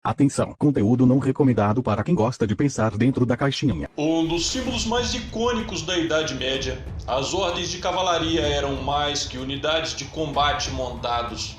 Atenção, conteúdo não recomendado para quem gosta de pensar dentro da caixinha. Um dos símbolos mais icônicos da Idade Média, as ordens de cavalaria eram mais que unidades de combate montados.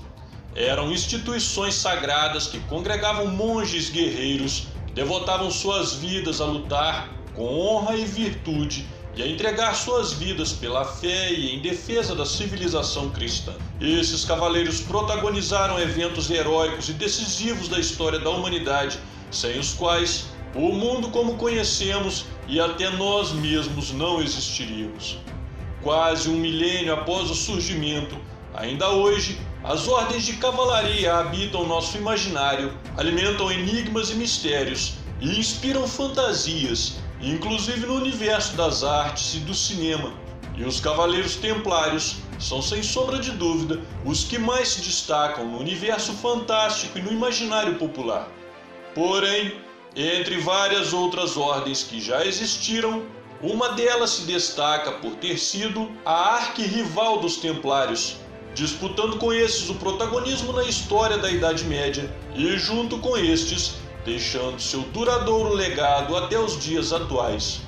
Eram instituições sagradas que congregavam monges guerreiros que devotavam suas vidas a lutar com honra e virtude e a entregar suas vidas pela fé e em defesa da civilização cristã. Esses cavaleiros protagonizaram eventos heróicos e decisivos da história da humanidade, sem os quais o mundo como conhecemos e até nós mesmos não existiríamos. Quase um milênio após o surgimento, ainda hoje, as ordens de cavalaria habitam nosso imaginário, alimentam enigmas e mistérios e inspiram fantasias, inclusive no universo das artes e do cinema. E os Cavaleiros Templários são, sem sombra de dúvida, os que mais se destacam no universo fantástico e no imaginário popular. Porém, entre várias outras ordens que já existiram, uma delas se destaca por ter sido a arquirrival dos Templários, disputando com estes o protagonismo na história da Idade Média e, junto com estes, deixando seu duradouro legado até os dias atuais.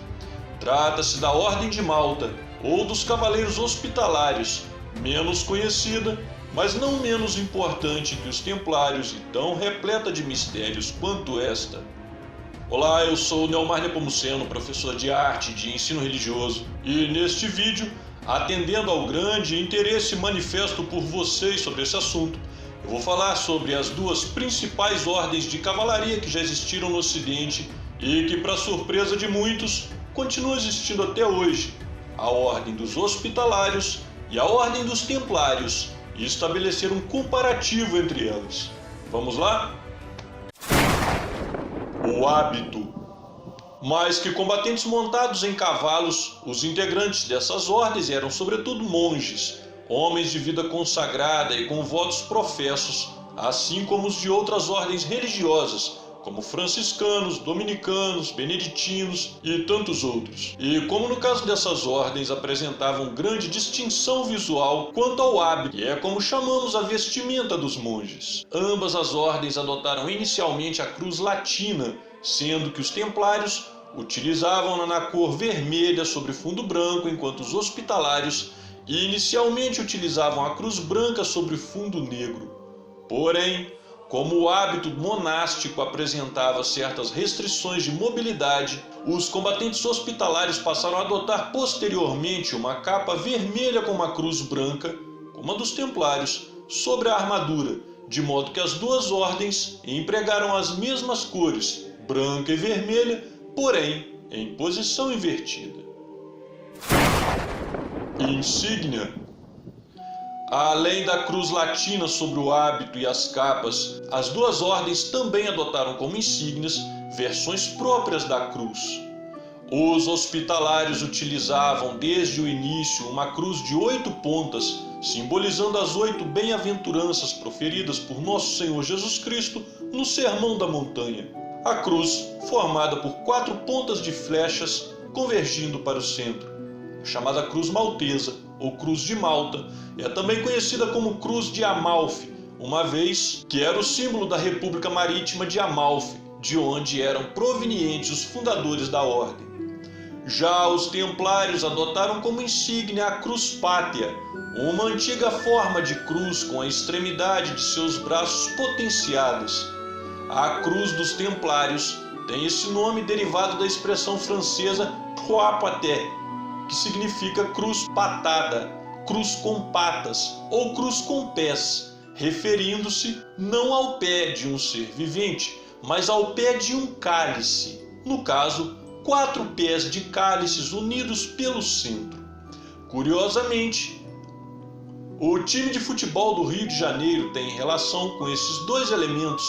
Trata-se da Ordem de Malta, ou dos Cavaleiros Hospitalários, menos conhecida, mas não menos importante que os Templários e tão repleta de mistérios quanto esta. Olá, eu sou Neomar Nepomuceno, professor de arte e de ensino religioso, e neste vídeo, atendendo ao grande interesse manifesto por vocês sobre esse assunto, eu vou falar sobre as duas principais ordens de cavalaria que já existiram no Ocidente e que, para surpresa de muitos, continuam existindo até hoje, a Ordem dos Hospitalários e a Ordem dos Templários, e estabelecer um comparativo entre elas. Vamos lá? O hábito. Mais que combatentes montados em cavalos, os integrantes dessas ordens eram sobretudo monges, homens de vida consagrada e com votos professos, assim como os de outras ordens religiosas, como franciscanos, dominicanos, beneditinos e tantos outros. E como no caso dessas ordens apresentavam grande distinção visual quanto ao hábito, que é como chamamos a vestimenta dos monges. Ambas as ordens adotaram inicialmente a cruz latina, sendo que os templários utilizavam-na na cor vermelha sobre fundo branco, enquanto os hospitalários inicialmente utilizavam a cruz branca sobre fundo negro. Porém, como o hábito monástico apresentava certas restrições de mobilidade, os combatentes hospitalários passaram a adotar posteriormente uma capa vermelha com uma cruz branca, como a dos templários, sobre a armadura, de modo que as duas ordens empregaram as mesmas cores, branca e vermelha, porém em posição invertida. Insígnia. Além da cruz latina sobre o hábito e as capas, as duas ordens também adotaram como insígnias versões próprias da cruz. Os hospitalários utilizavam desde o início uma cruz de 8 pontas, simbolizando as 8 bem-aventuranças proferidas por Nosso Senhor Jesus Cristo no Sermão da Montanha. A cruz, formada por 4 pontas de flechas convergindo para o centro. A chamada cruz maltesa, ou cruz de Malta, é também conhecida como cruz de Amalfi, uma vez que era o símbolo da República Marítima de Amalfi, de onde eram provenientes os fundadores da ordem. Já os templários adotaram como insígnia a cruz pátria, uma antiga forma de cruz com a extremidade de seus braços potenciadas. A cruz dos templários tem esse nome derivado da expressão francesa croix paté, que significa cruz patada, cruz com patas ou cruz com pés, referindo-se não ao pé de um ser vivente, mas ao pé de um cálice, no caso, 4 pés de cálices unidos pelo centro. Curiosamente, o time de futebol do Rio de Janeiro tem relação com esses dois elementos,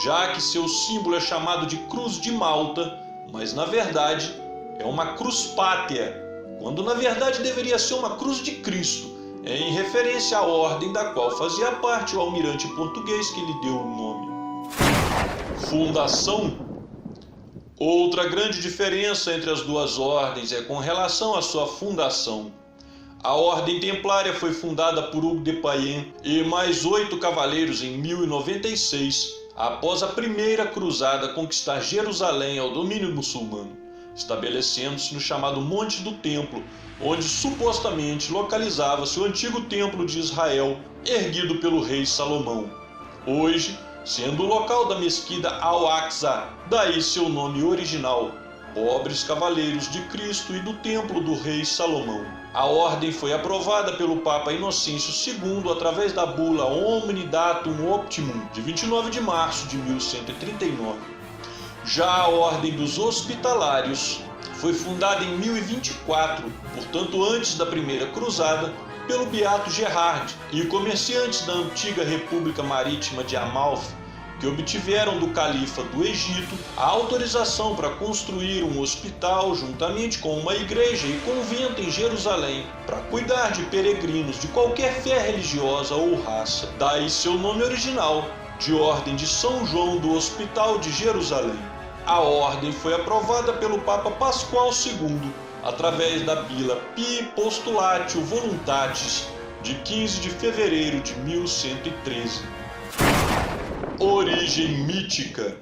já que seu símbolo é chamado de Cruz de Malta, mas na verdade é uma cruz pátria, quando na verdade deveria ser uma cruz de Cristo, em referência à ordem da qual fazia parte o almirante português que lhe deu o nome. Fundação. Outra grande diferença entre as duas ordens é com relação à sua fundação. A Ordem Templária foi fundada por Hugues de Payens e mais 8 cavaleiros em 1096, após a primeira cruzada conquistar Jerusalém ao domínio muçulmano, estabelecendo-se no chamado Monte do Templo, onde supostamente localizava-se o antigo Templo de Israel, erguido pelo rei Salomão, hoje sendo o local da mesquita Al-Aqsa, daí seu nome original, Pobres Cavaleiros de Cristo, e do Templo do rei Salomão. A ordem foi aprovada pelo Papa Inocêncio II através da bula Omnidatum Optimum, de 29 de março de 1139. Já a Ordem dos Hospitalários foi fundada em 1024, portanto antes da Primeira Cruzada, pelo Beato Gerhard e comerciantes da antiga República Marítima de Amalfi, que obtiveram do califa do Egito a autorização para construir um hospital juntamente com uma igreja e convento em Jerusalém para cuidar de peregrinos de qualquer fé religiosa ou raça. Daí seu nome original, de Ordem de São João do Hospital de Jerusalém. A ordem foi aprovada pelo Papa Pascoal II através da Bula Pii Postulatio Voluntatis de 15 de fevereiro de 1113. Origem mítica.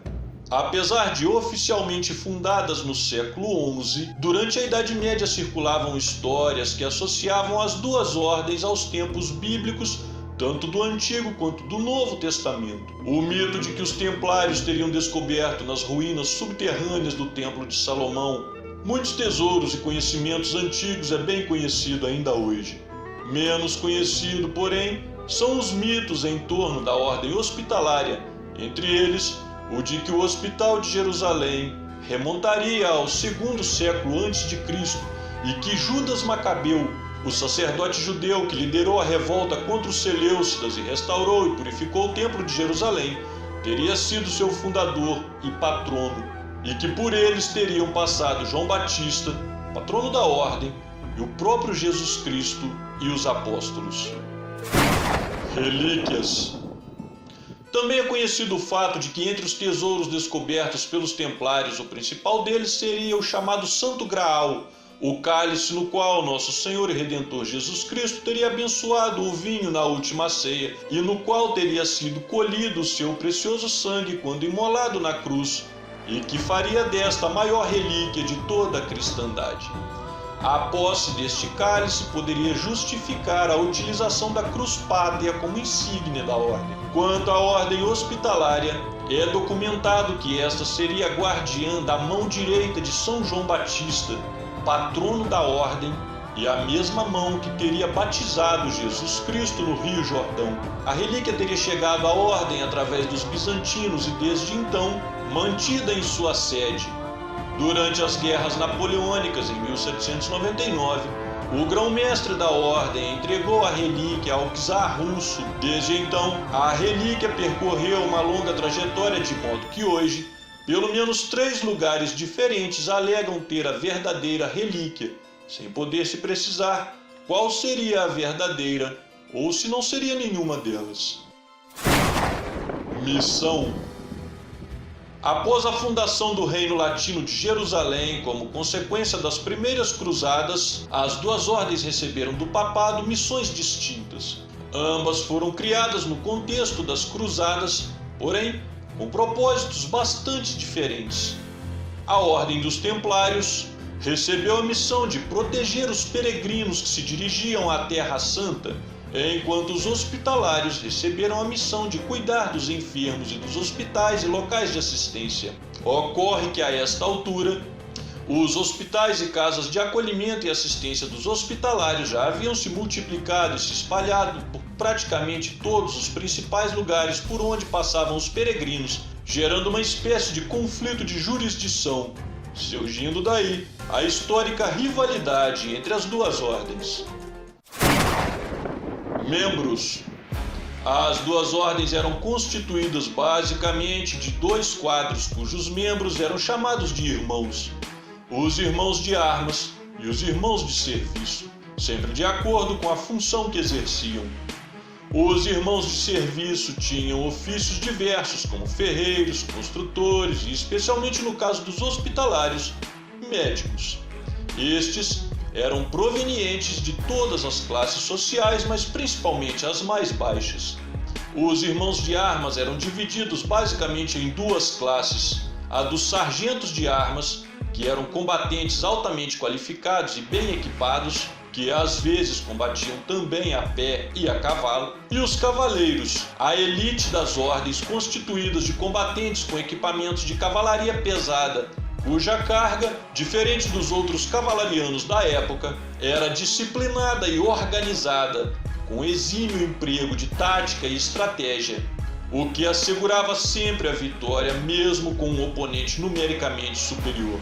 Apesar de oficialmente fundadas no século XI, durante a Idade Média circulavam histórias que associavam as duas ordens aos tempos bíblicos, tanto do Antigo quanto do Novo Testamento. O mito de que os templários teriam descoberto nas ruínas subterrâneas do Templo de Salomão muitos tesouros e conhecimentos antigos é bem conhecido ainda hoje. Menos conhecido, porém, são os mitos em torno da ordem hospitalária, entre eles o de que o Hospital de Jerusalém remontaria ao segundo século a.C. e que Judas Macabeu, o sacerdote judeu que liderou a revolta contra os Seleucidas e restaurou e purificou o Templo de Jerusalém, teria sido seu fundador e patrono, e que por eles teriam passado João Batista, patrono da ordem, e o próprio Jesus Cristo e os apóstolos. Relíquias. Também é conhecido o fato de que entre os tesouros descobertos pelos templários, o principal deles seria o chamado Santo Graal, o cálice no qual nosso Senhor e Redentor Jesus Cristo teria abençoado o vinho na última ceia e no qual teria sido colhido o seu precioso sangue quando imolado na cruz, e que faria desta a maior relíquia de toda a cristandade. A posse deste cálice poderia justificar a utilização da cruz pátria como insígnia da ordem. Quanto à ordem hospitalária, é documentado que esta seria guardiã da mão direita de São João Batista, patrono da ordem, e a mesma mão que teria batizado Jesus Cristo no Rio Jordão. A relíquia teria chegado à ordem através dos bizantinos e desde então mantida em sua sede. Durante as guerras napoleônicas em 1799, o grão-mestre da ordem entregou a relíquia ao czar russo. Desde então, a relíquia percorreu uma longa trajetória de modo que hoje, pelo menos 3 lugares diferentes alegam ter a verdadeira relíquia, sem poder se precisar qual seria a verdadeira ou se não seria nenhuma delas. Missão. Após a fundação do Reino Latino de Jerusalém, como consequência das primeiras cruzadas, as duas ordens receberam do papado missões distintas. Ambas foram criadas no contexto das cruzadas, porém com propósitos bastante diferentes. A Ordem dos Templários recebeu a missão de proteger os peregrinos que se dirigiam à Terra Santa, enquanto os hospitalários receberam a missão de cuidar dos enfermos e dos hospitais e locais de assistência. Ocorre que a esta altura, os hospitais e casas de acolhimento e assistência dos hospitalários já haviam se multiplicado e se espalhado por praticamente todos os principais lugares por onde passavam os peregrinos, gerando uma espécie de conflito de jurisdição, surgindo daí a histórica rivalidade entre as duas ordens. Membros. As duas ordens eram constituídas basicamente de 2 quadros cujos membros eram chamados de irmãos: os irmãos de armas e os irmãos de serviço, sempre de acordo com a função que exerciam. Os irmãos de serviço tinham ofícios diversos, como ferreiros, construtores e, especialmente no caso dos hospitalários, médicos. Estes eram provenientes de todas as classes sociais, mas principalmente as mais baixas. Os irmãos de armas eram divididos basicamente em duas classes: a dos sargentos de armas, que eram combatentes altamente qualificados e bem equipados, que às vezes combatiam também a pé e a cavalo, e os cavaleiros, a elite das ordens constituídas de combatentes com equipamentos de cavalaria pesada, cuja carga, diferente dos outros cavalarianos da época, era disciplinada e organizada, com exímio emprego de tática e estratégia, o que assegurava sempre a vitória mesmo com um oponente numericamente superior.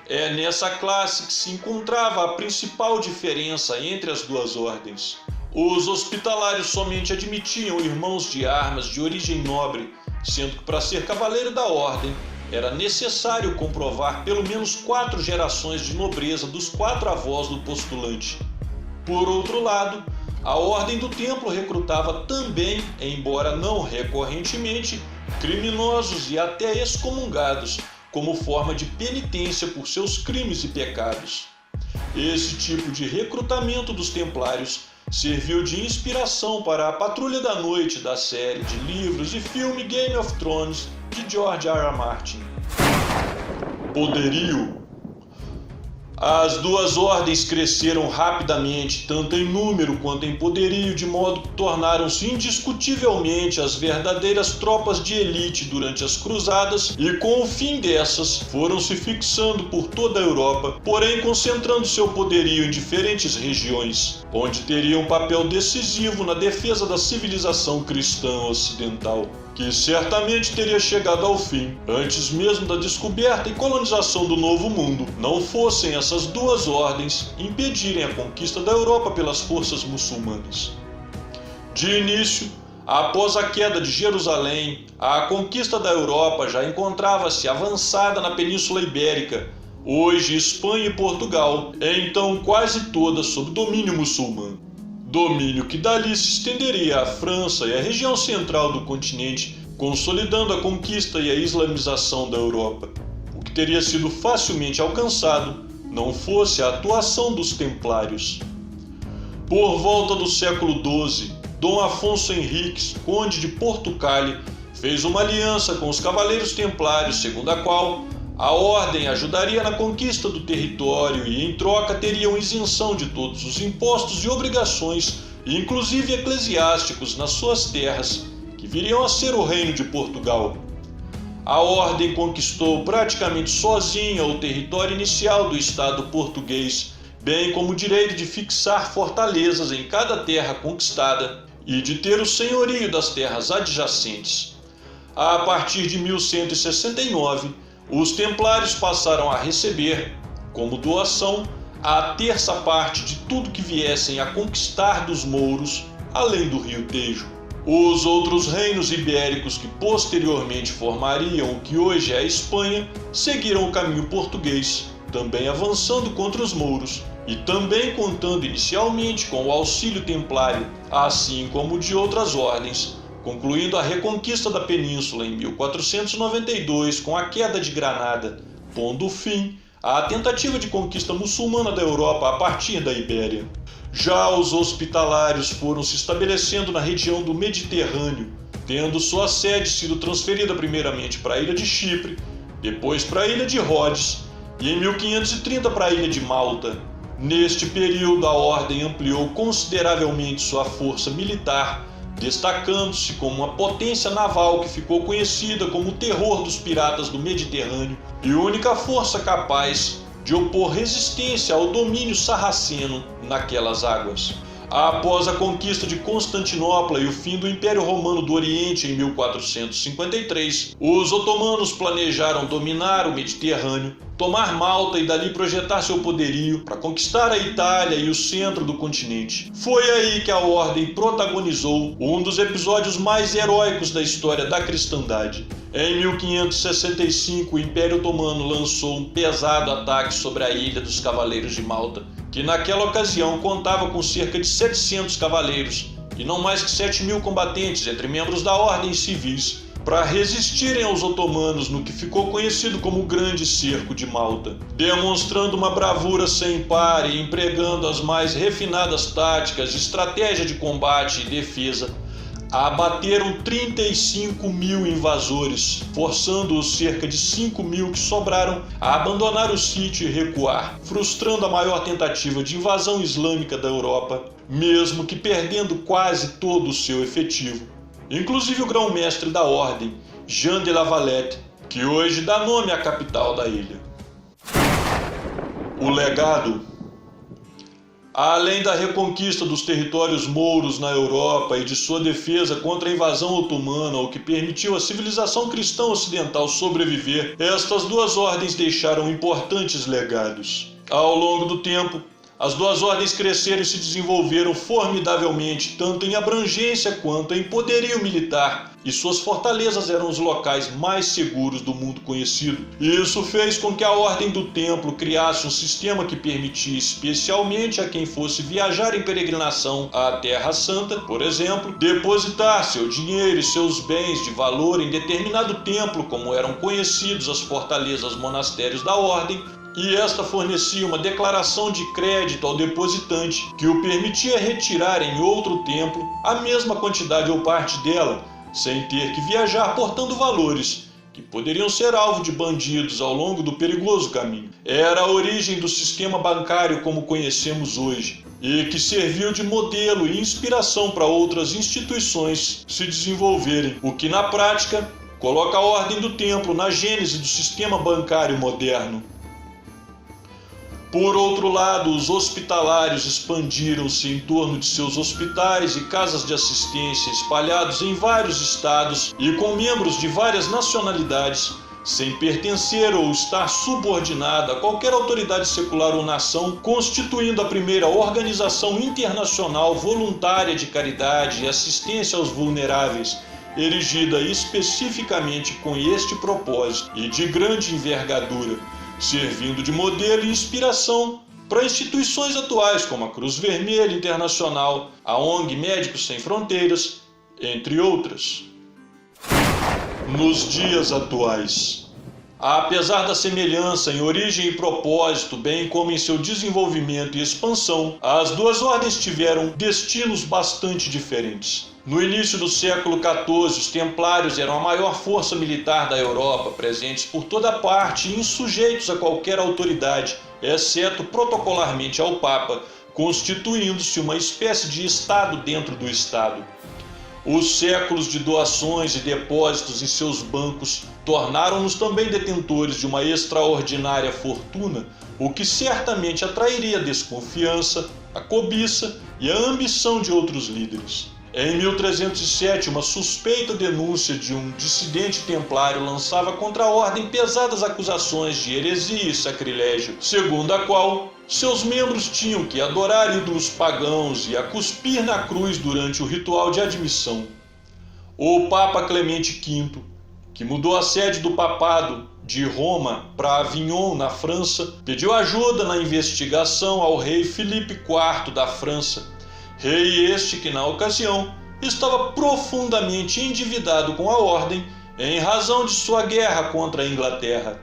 É nessa classe que se encontrava a principal diferença entre as duas ordens. Os hospitalários somente admitiam irmãos de armas de origem nobre, sendo que para ser cavaleiro da ordem era necessário comprovar pelo menos 4 gerações de nobreza dos 4 avós do postulante. Por outro lado, a Ordem do Templo recrutava também, embora não recorrentemente, criminosos e até excomungados, como forma de penitência por seus crimes e pecados. Esse tipo de recrutamento dos templários serviu de inspiração para a Patrulha da Noite da série de livros e filme Game of Thrones de George R. R. Martin. Poderio. As duas ordens cresceram rapidamente, tanto em número quanto em poderio, de modo que tornaram-se indiscutivelmente as verdadeiras tropas de elite durante as cruzadas, e com o fim dessas, foram se fixando por toda a Europa, porém concentrando seu poderio em diferentes regiões, onde teriam um papel decisivo na defesa da civilização cristã ocidental, que certamente teria chegado ao fim, antes mesmo da descoberta e colonização do Novo Mundo, não fossem essas duas ordens impedirem a conquista da Europa pelas forças muçulmanas. De início, após a queda de Jerusalém, a conquista da Europa já encontrava-se avançada na Península Ibérica, hoje Espanha e Portugal, então quase todas sob domínio muçulmano. Domínio que dali se estenderia à França e à região central do continente, consolidando a conquista e a islamização da Europa, o que teria sido facilmente alcançado não fosse a atuação dos templários. Por volta do século XII, Dom Afonso Henriques, conde de Portugal, fez uma aliança com os cavaleiros templários, segundo a qual a ordem ajudaria na conquista do território e, em troca, teriam isenção de todos os impostos e obrigações, inclusive eclesiásticos, nas suas terras, que viriam a ser o Reino de Portugal. A ordem conquistou praticamente sozinha o território inicial do Estado português, bem como o direito de fixar fortalezas em cada terra conquistada e de ter o senhorio das terras adjacentes. A partir de 1169, os templários passaram a receber, como doação, a terça parte de tudo que viessem a conquistar dos mouros, além do rio Tejo. Os outros reinos ibéricos que posteriormente formariam o que hoje é a Espanha seguiram o caminho português, também avançando contra os mouros e também contando inicialmente com o auxílio templário, assim como de outras ordens, concluindo a reconquista da península em 1492 com a queda de Granada, pondo fim à tentativa de conquista muçulmana da Europa a partir da Ibéria. Já os hospitalários foram se estabelecendo na região do Mediterrâneo, tendo sua sede sido transferida primeiramente para a ilha de Chipre, depois para a ilha de Rhodes e em 1530 para a ilha de Malta. Neste período, a ordem ampliou consideravelmente sua força militar, destacando-se como uma potência naval que ficou conhecida como o terror dos piratas do Mediterrâneo e única força capaz de opor resistência ao domínio sarraceno naquelas águas. Após a conquista de Constantinopla e o fim do Império Romano do Oriente em 1453, os otomanos planejaram dominar o Mediterrâneo, tomar Malta e dali projetar seu poderio para conquistar a Itália e o centro do continente. Foi aí que a Ordem protagonizou um dos episódios mais heróicos da história da cristandade. Em 1565, o Império Otomano lançou um pesado ataque sobre a Ilha dos Cavaleiros de Malta, que naquela ocasião contava com cerca de 700 cavaleiros e não mais que 7.000 combatentes entre membros da ordem civis, para resistirem aos otomanos no que ficou conhecido como o Grande Cerco de Malta. Demonstrando uma bravura sem par e empregando as mais refinadas táticas, estratégia de combate e defesa, abateram 35 mil invasores, forçando os cerca de 5 mil que sobraram a abandonar o sítio e recuar, frustrando a maior tentativa de invasão islâmica da Europa, mesmo que perdendo quase todo o seu efetivo. Inclusive o grão-mestre da ordem, Jean de La Valette, que hoje dá nome à capital da ilha. O legado. Além da reconquista dos territórios mouros na Europa e de sua defesa contra a invasão otomana, o que permitiu à civilização cristã ocidental sobreviver, estas duas ordens deixaram importantes legados. Ao longo do tempo, as duas ordens cresceram e se desenvolveram formidavelmente, tanto em abrangência quanto em poderio militar, e suas fortalezas eram os locais mais seguros do mundo conhecido. Isso fez com que a Ordem do Templo criasse um sistema que permitia, especialmente a quem fosse viajar em peregrinação à Terra Santa, por exemplo, depositar seu dinheiro e seus bens de valor em determinado templo, como eram conhecidos as fortalezas monastérios da Ordem, e esta fornecia uma declaração de crédito ao depositante que o permitia retirar em outro templo a mesma quantidade ou parte dela, sem ter que viajar portando valores que poderiam ser alvo de bandidos ao longo do perigoso caminho. Era a origem do sistema bancário como conhecemos hoje, e que serviu de modelo e inspiração para outras instituições se desenvolverem, o que na prática coloca a Ordem do Templo na gênese do sistema bancário moderno. Por outro lado, os hospitalários expandiram-se em torno de seus hospitais e casas de assistência espalhados em vários estados e com membros de várias nacionalidades, sem pertencer ou estar subordinado a qualquer autoridade secular ou nação, constituindo a primeira organização internacional voluntária de caridade e assistência aos vulneráveis, erigida especificamente com este propósito e de grande envergadura, servindo de modelo e inspiração para instituições atuais como a Cruz Vermelha Internacional, a ONG Médicos Sem Fronteiras, entre outras. Nos dias atuais, apesar da semelhança em origem e propósito, bem como em seu desenvolvimento e expansão, as duas ordens tiveram destinos bastante diferentes. No início do século XIV, os templários eram a maior força militar da Europa, presentes por toda parte e insujeitos a qualquer autoridade, exceto protocolarmente ao Papa, constituindo-se uma espécie de Estado dentro do Estado. Os séculos de doações e depósitos em seus bancos tornaram-nos também detentores de uma extraordinária fortuna, o que certamente atrairia a desconfiança, a cobiça e a ambição de outros líderes. Em 1307, uma suspeita denúncia de um dissidente templário lançava contra a ordem pesadas acusações de heresia e sacrilégio, segundo a qual seus membros tinham que adorar ídolos pagãos e a cuspir na cruz durante o ritual de admissão. O Papa Clemente V, que mudou a sede do papado de Roma para Avignon, na França, pediu ajuda na investigação ao rei Filipe IV da França, rei este que, na ocasião, estava profundamente endividado com a ordem em razão de sua guerra contra a Inglaterra.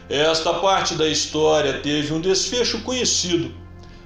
Esta parte da história teve um desfecho conhecido.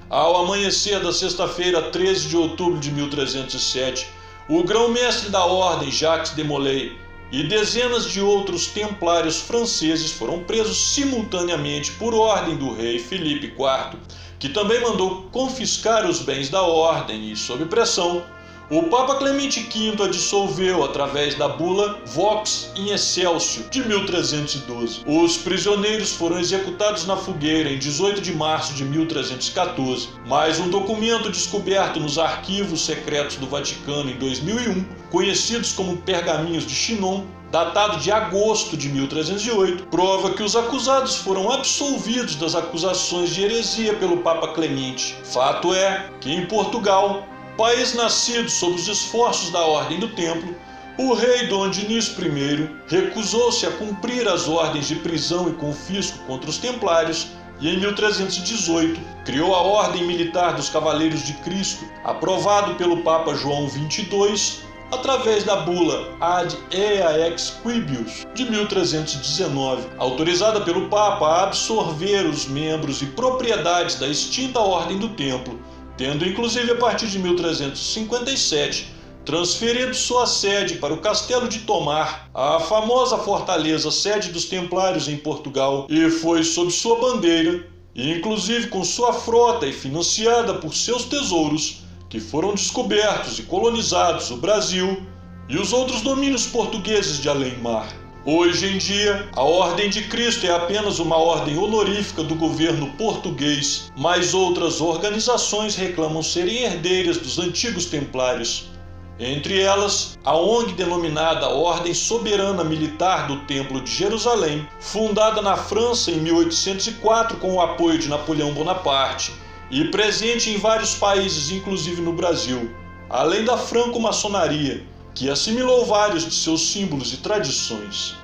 Ao amanhecer da sexta-feira, 13 de outubro de 1307, o grão-mestre da ordem, Jacques de Molay, e dezenas de outros templários franceses foram presos simultaneamente por ordem do rei Filipe IV, que também mandou confiscar os bens da ordem e, sob pressão, o Papa Clemente V a dissolveu através da bula Vox in Excelsior de 1312. Os prisioneiros foram executados na fogueira em 18 de março de 1314, mas um documento descoberto nos arquivos secretos do Vaticano em 2001, conhecidos como Pergaminhos de Chinon, datado de agosto de 1308, prova que os acusados foram absolvidos das acusações de heresia pelo Papa Clemente. Fato é que em Portugal, país nascido sob os esforços da Ordem do Templo, o rei Dom Dinis I recusou-se a cumprir as ordens de prisão e confisco contra os templários e em 1318 criou a Ordem Militar dos Cavaleiros de Cristo, aprovado pelo Papa João XXII, através da bula Ad Ea Ex Quibius de 1319, autorizada pelo Papa a absorver os membros e propriedades da extinta Ordem do Templo, tendo inclusive a partir de 1357 transferindo sua sede para o Castelo de Tomar, a famosa fortaleza sede dos Templários em Portugal, e foi sob sua bandeira, e inclusive com sua frota e financiada por seus tesouros, que foram descobertos e colonizados o Brasil e os outros domínios portugueses de além-mar. Hoje em dia, a Ordem de Cristo é apenas uma ordem honorífica do governo português, mas outras organizações reclamam serem herdeiras dos antigos templários. Entre elas, a ONG denominada Ordem Soberana Militar do Templo de Jerusalém, fundada na França em 1804 com o apoio de Napoleão Bonaparte e presente em vários países, inclusive no Brasil, além da franco-maçonaria, que assimilou vários de seus símbolos e tradições.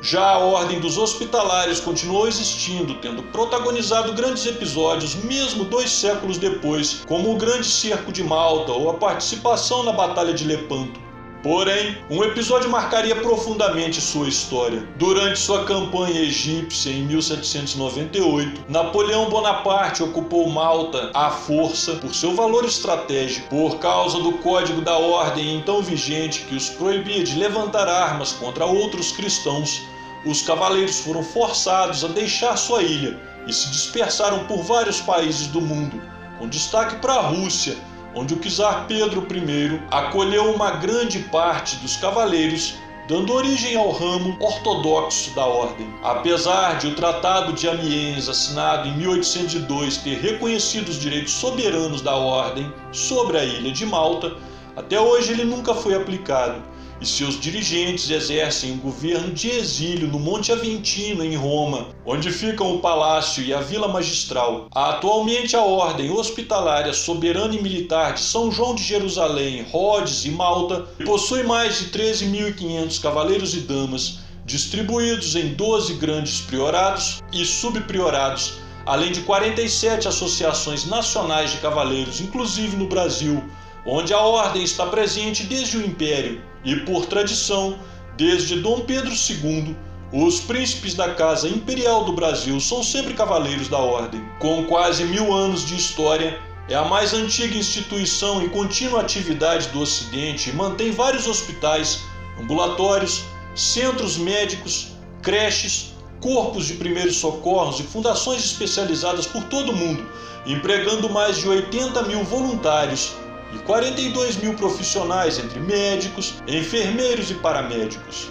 Já a Ordem dos Hospitalários continuou existindo, tendo protagonizado grandes episódios mesmo 2 séculos depois, como o Grande Cerco de Malta ou a participação na Batalha de Lepanto. Porém, um episódio marcaria profundamente sua história. Durante sua campanha egípcia em 1798, Napoleão Bonaparte ocupou Malta à força por seu valor estratégico, por causa do Código da Ordem então vigente que os proibia de levantar armas contra outros cristãos. Os cavaleiros foram forçados a deixar sua ilha e se dispersaram por vários países do mundo, com destaque para a Rússia, onde o czar Pedro I acolheu uma grande parte dos cavaleiros, dando origem ao ramo ortodoxo da ordem. Apesar de o Tratado de Amiens, assinado em 1802, ter reconhecido os direitos soberanos da ordem sobre a ilha de Malta, até hoje ele nunca foi aplicado, e seus dirigentes exercem um governo de exílio no Monte Aventino, em Roma, onde ficam o palácio e a vila magistral. Atualmente a Ordem Hospitalária Soberana e Militar de São João de Jerusalém, Rhodes e Malta possui mais de 13.500 cavaleiros e damas, distribuídos em 12 grandes priorados e subpriorados, além de 47 associações nacionais de cavaleiros, inclusive no Brasil, onde a ordem está presente desde o Império e, por tradição, desde Dom Pedro II, os príncipes da Casa Imperial do Brasil são sempre cavaleiros da ordem. Com quase 1000 anos de história, é a mais antiga instituição em contínua atividade do Ocidente e mantém vários hospitais, ambulatórios, centros médicos, creches, corpos de primeiros socorros e fundações especializadas por todo o mundo, empregando mais de 80.000 voluntários e 42.000 profissionais entre médicos, enfermeiros e paramédicos.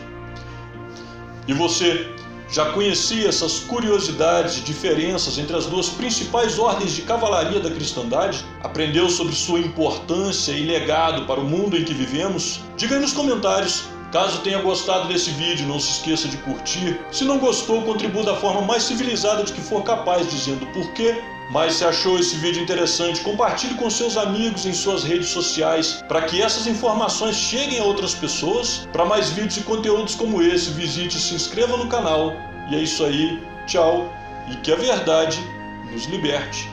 E você já conhecia essas curiosidades e diferenças entre as 2 principais ordens de cavalaria da cristandade? Aprendeu sobre sua importância e legado para o mundo em que vivemos? Diga aí nos comentários. Caso tenha gostado desse vídeo, não se esqueça de curtir. Se não gostou, contribua da forma mais civilizada de que for capaz, dizendo por quê. Mas se achou esse vídeo interessante, compartilhe com seus amigos em suas redes sociais, para que essas informações cheguem a outras pessoas. Para mais vídeos e conteúdos como esse, visite e se inscreva no canal. E é isso aí, tchau, e que a verdade nos liberte.